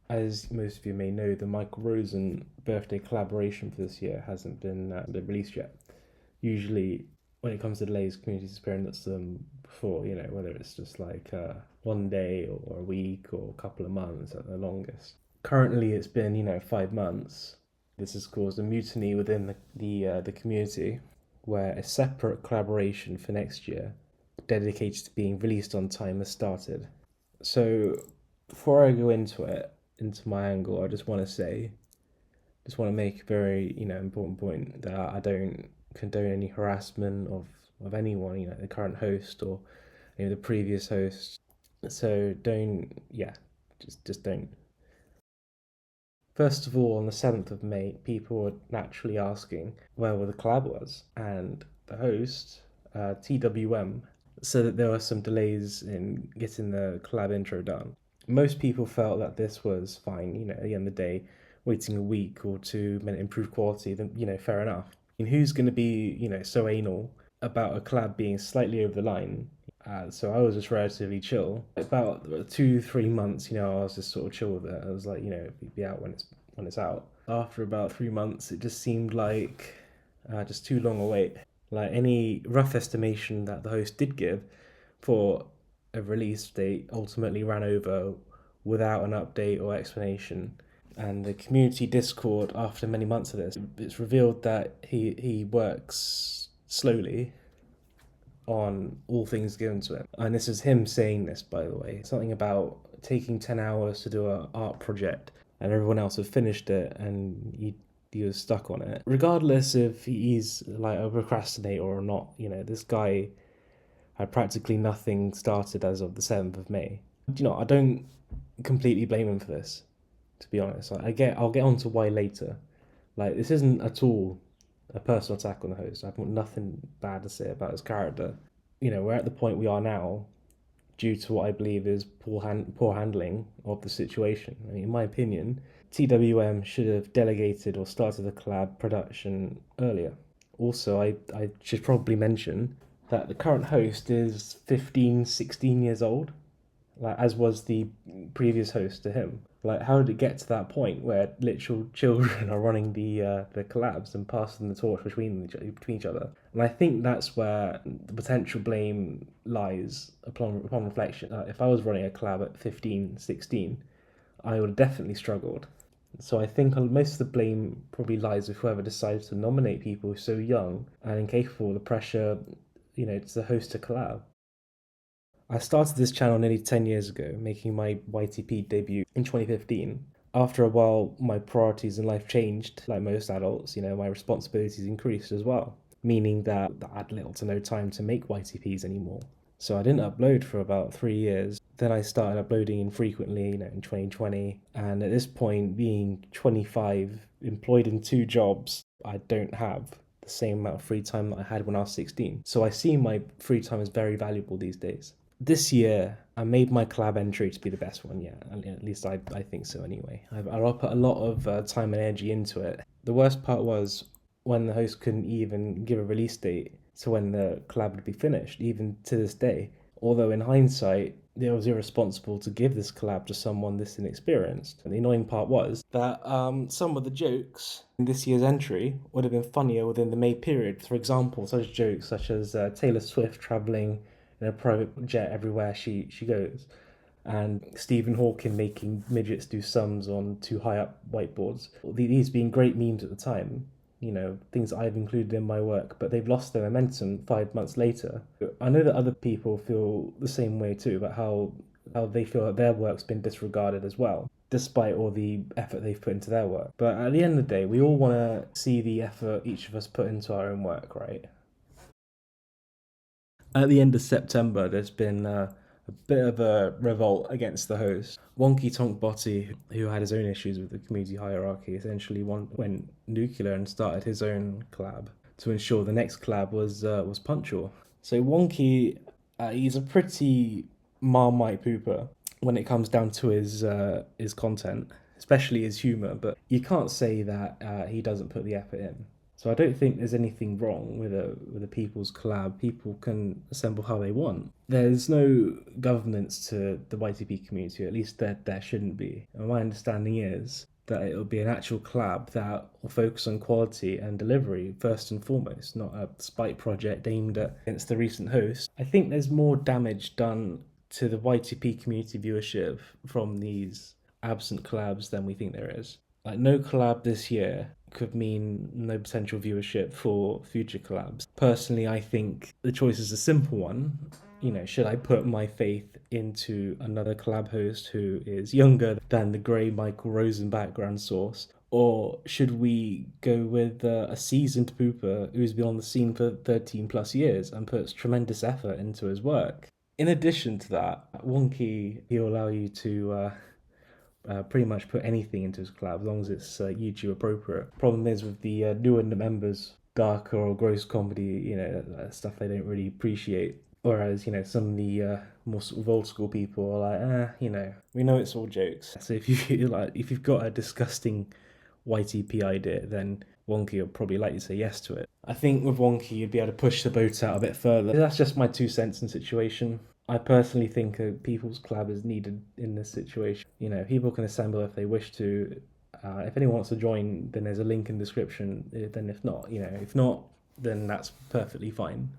As most of you may know, the Michael Rosen birthday collaboration for this year hasn't been released yet. Usually, when it comes to delays, communities experience them before, whether it's just like one day or a week or a couple of months at the longest. Currently, it's been, 5 months. This has caused a mutiny within the community, where a separate collaboration for next year, dedicated to being released on time, has started. So, before I go into my angle, I just want to make a very, important point that I don't condone any harassment of anyone, the current host or the previous host. So don't, yeah, just don't. First of all, on the 7th of May, people were naturally asking where the collab was, and the host, TWM, said that there were some delays in getting the collab intro done. Most people felt that this was fine, at the end of the day, waiting a week or two meant improved quality, then, fair enough. And who's going to be, so anal about a collab being slightly over the line? So I was just relatively chill. About 2, 3 months, I was just sort of chill with it. I was like, it'll be out when it's out. After about 3 months, it just seemed like just too long a wait. Like any rough estimation that the host did give for a release date ultimately ran over without an update or explanation. And the community Discord, after many months of this, it's revealed that he works slowly on all things given to him. And this is him saying this, by the way. Something about taking 10 hours to do an art project and everyone else had finished it and he was stuck on it. Regardless if he's like a procrastinator or not, this guy had practically nothing started as of the 7th of May. I don't completely blame him for this, to be honest. I'll get on to why later. Like, this isn't at all a personal attack on the host. I've got nothing bad to say about his character. We're at the point we are now due to what I believe is poor handling of the situation. I mean, in my opinion, TWM should have delegated or started the collab production earlier. Also, I should probably mention that the current host is 15, 16 years old, like as was the previous host to him. Like, how did it get to that point where literal children are running the collabs and passing the torch between each other? And I think that's where the potential blame lies upon reflection. If I was running a collab at 15, 16, I would have definitely struggled. So I think most of the blame probably lies with whoever decides to nominate people so young and incapable of the pressure, to host a collab. I started this channel nearly 10 years ago, making my YTP debut in 2015. After a while, my priorities in life changed, like most adults, my responsibilities increased as well, meaning that I had little to no time to make YTPs anymore. So I didn't upload for about 3 years. Then I started uploading infrequently, in 2020. And at this point, being 25, employed in 2 jobs, I don't have the same amount of free time that I had when I was 16. So I see my free time as very valuable these days. This year, I made my collab entry to be the best one yet. At least I think so anyway. I put a lot of time and energy into it. The worst part was when the host couldn't even give a release date to when the collab would be finished, even to this day. Although in hindsight, it was irresponsible to give this collab to someone this inexperienced. And the annoying part was that some of the jokes in this year's entry would have been funnier within the May period. For example, such jokes such as Taylor Swift traveling in a private jet everywhere she goes, and Stephen Hawking making midgets do sums on too high up whiteboards. These being great memes at the time, things I've included in my work, but they've lost their momentum 5 months later. I know that other people feel the same way too about how they feel that their work's been disregarded as well, despite all the effort they've put into their work. But at the end of the day, we all want to see the effort each of us put into our own work, right? At the end of September, there's been a bit of a revolt against the host. Wonky Tonk Botty, who had his own issues with the community hierarchy, essentially went nuclear and started his own collab to ensure the next collab was punctual. So Wonky, he's a pretty marmite pooper when it comes down to his content, especially his humor. But you can't say that he doesn't put the effort in. So I don't think there's anything wrong with a people's collab. People can assemble how they want. There's no governance to the YTP community, at least there shouldn't be. And my understanding is that it'll be an actual collab that will focus on quality and delivery first and foremost, not a spite project aimed at against the recent host. I think there's more damage done to the YTP community viewership from these absent collabs than we think there is. Like, no collab this year could mean no potential viewership for future collabs. Personally, I think the choice is a simple one. You know, should I put my faith into another collab host who is younger than the grey Michael Rosen background source? Or should we go with a seasoned pooper who's been on the scene for 13 plus years and puts tremendous effort into his work? In addition to that, Wonky, he'll allow you to pretty much put anything into his collab as long as it's YouTube appropriate. Problem is with the newer members, darker or gross comedy, stuff they don't really appreciate. Whereas, some of the more sort of old school people are like, we know it's all jokes. So if you've got a disgusting YTP idea, then Wonky will probably like you to say yes to it. I think with Wonky, you'd be able to push the boat out a bit further. That's just my 2 cents in the situation. I personally think a people's collab is needed in this situation. People can assemble if they wish to. If anyone wants to join, then there's a link in the description. Then if not, then that's perfectly fine.